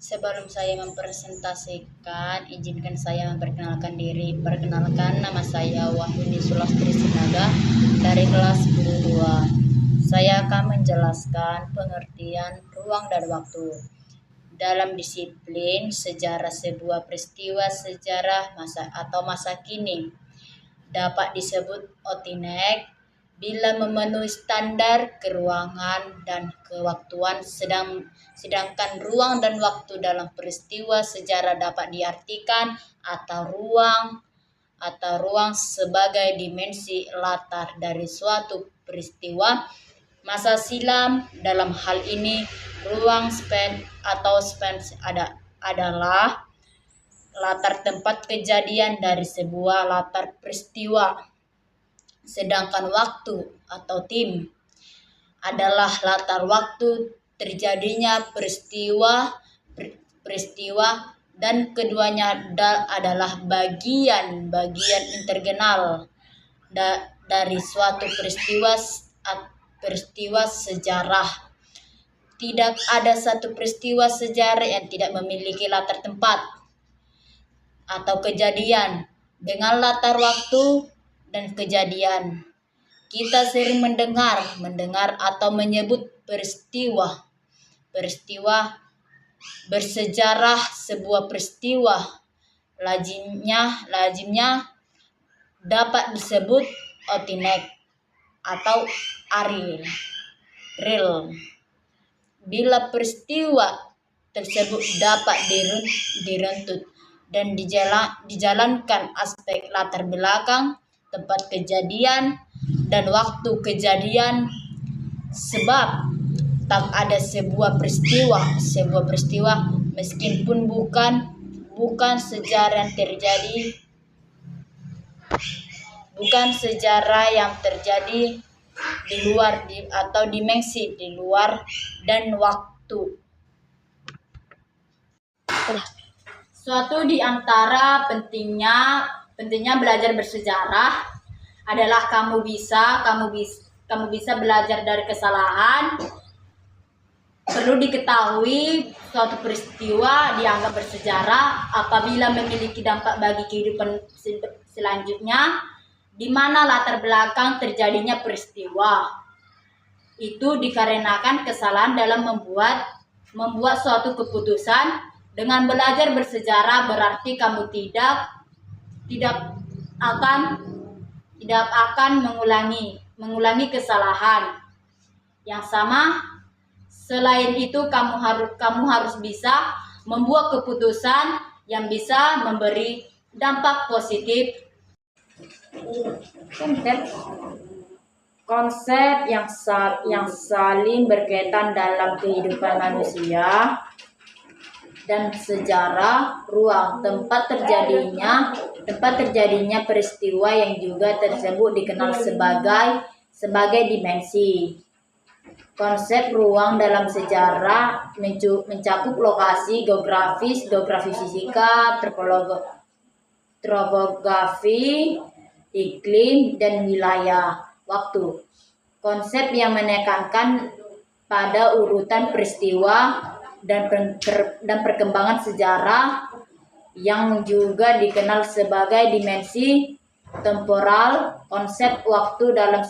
Sebelum saya mempresentasikan, izinkan saya memperkenalkan diri. Perkenalkan, nama saya Wahyuni Sulastri Sinaga dari kelas 2. Saya akan menjelaskan pengertian ruang dan waktu. Dalam disiplin sejarah, sebuah peristiwa sejarah masa kini dapat disebut otinek bila memenuhi standar keruangan dan kewaktuan, sedangkan ruang dan waktu dalam peristiwa sejarah dapat diartikan atau ruang sebagai dimensi latar dari suatu peristiwa masa silam. Dalam hal ini, ruang space adalah latar tempat kejadian dari sebuah latar peristiwa. Sedangkan waktu atau time adalah latar waktu terjadinya peristiwa dan keduanya adalah bagian internal dari suatu peristiwa sejarah. Tidak ada satu peristiwa sejarah yang tidak memiliki latar tempat atau kejadian dengan latar waktu dan kejadian. Kita sering mendengar atau menyebut peristiwa bersejarah. Sebuah peristiwa lazimnya dapat disebut otinek atau real bila peristiwa tersebut dapat diruntut dan dijalankan aspek latar belakang, tempat kejadian, dan waktu kejadian. Sebab tak ada sebuah peristiwa meskipun bukan sejarah yang terjadi di luar atau dimensi di luar dan waktu. Suatu di antara pentingnya belajar bersejarah adalah kamu bisa belajar dari kesalahan. Perlu diketahui, suatu peristiwa dianggap bersejarah apabila memiliki dampak bagi kehidupan selanjutnya, di mana latar belakang terjadinya peristiwa itu dikarenakan kesalahan dalam membuat suatu keputusan. Dengan belajar bersejarah berarti kamu tidak akan mengulangi kesalahan yang sama. Selain itu, kamu harus bisa membuat keputusan yang bisa memberi dampak positif. Konsep yang saling berkaitan dalam kehidupan manusia dan sejarah. Ruang, tempat terjadinya peristiwa yang juga tersebut dikenal sebagai dimensi. Konsep ruang dalam sejarah mencakup lokasi, geografi fisika, topografi, iklim, dan wilayah. Waktu, konsep yang menekankan pada urutan peristiwa dan perkembangan sejarah yang juga dikenal sebagai dimensi temporal. Konsep waktu dalam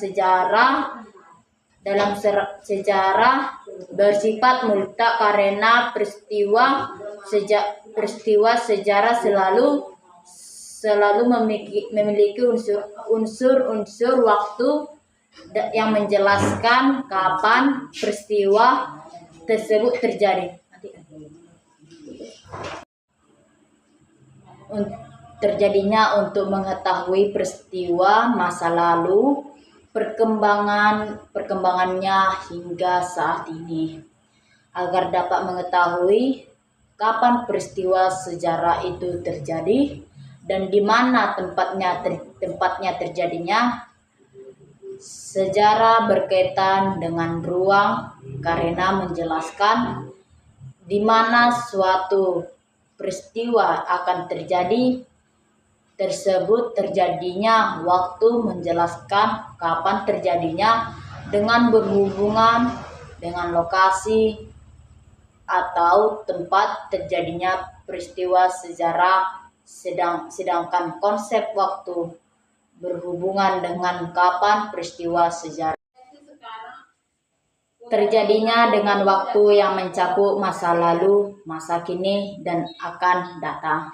sejarah bersifat mutlak karena peristiwa sejarah selalu memiliki unsur waktu yang menjelaskan kapan peristiwa tersebut terjadi. Untuk mengetahui peristiwa masa lalu, perkembangannya hingga saat ini, agar dapat mengetahui kapan peristiwa sejarah itu terjadi dan di mana tempatnya terjadinya. Sejarah berkaitan dengan ruang karena menjelaskan di mana suatu peristiwa akan terjadi. Tersebut terjadinya waktu menjelaskan kapan terjadinya dengan berhubungan dengan lokasi atau tempat terjadinya peristiwa sejarah, sedangkan konsep waktu berhubungan dengan kapan peristiwa sejarah terjadinya dengan waktu yang mencakup masa lalu, masa kini, dan akan datang.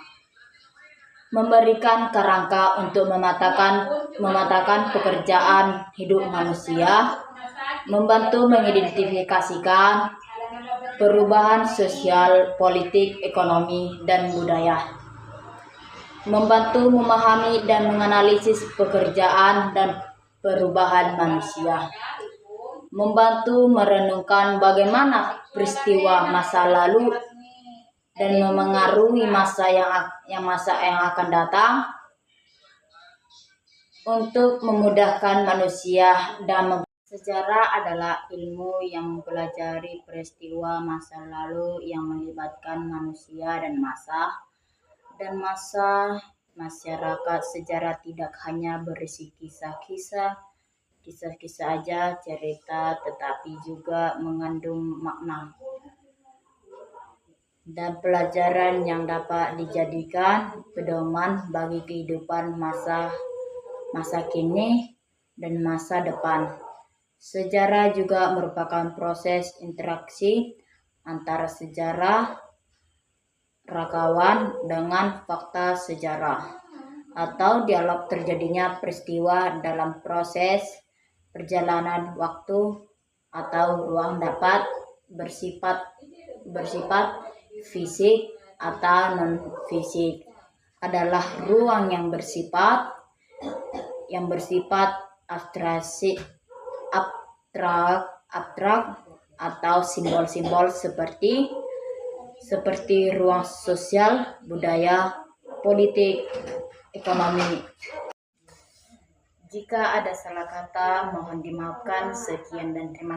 Memberikan kerangka untuk mematakan pekerjaan hidup manusia, membantu mengidentifikasikan perubahan sosial, politik, ekonomi, dan budaya, membantu memahami dan menganalisis pekerjaan dan perubahan manusia, membantu merenungkan bagaimana peristiwa masa lalu dan memengaruhi masa yang akan datang, untuk memudahkan manusia dan sejarah adalah ilmu yang mempelajari peristiwa masa lalu yang melibatkan manusia dan masa masyarakat. Sejarah tidak hanya berisi kisah-kisah aja cerita, tetapi juga mengandung makna dan pelajaran yang dapat dijadikan pedoman bagi kehidupan masa kini dan masa depan. Sejarah juga merupakan proses interaksi antara sejarah rakawan dengan fakta sejarah, atau dialog terjadinya peristiwa dalam proses perjalanan waktu atau ruang, dapat bersifat fisik atau non fisik. Adalah ruang yang bersifat abstrak atau simbol-simbol seperti ruang sosial, budaya, politik, ekonomi. Jika ada salah kata, mohon dimaafkan. Sekian dan terima kasih.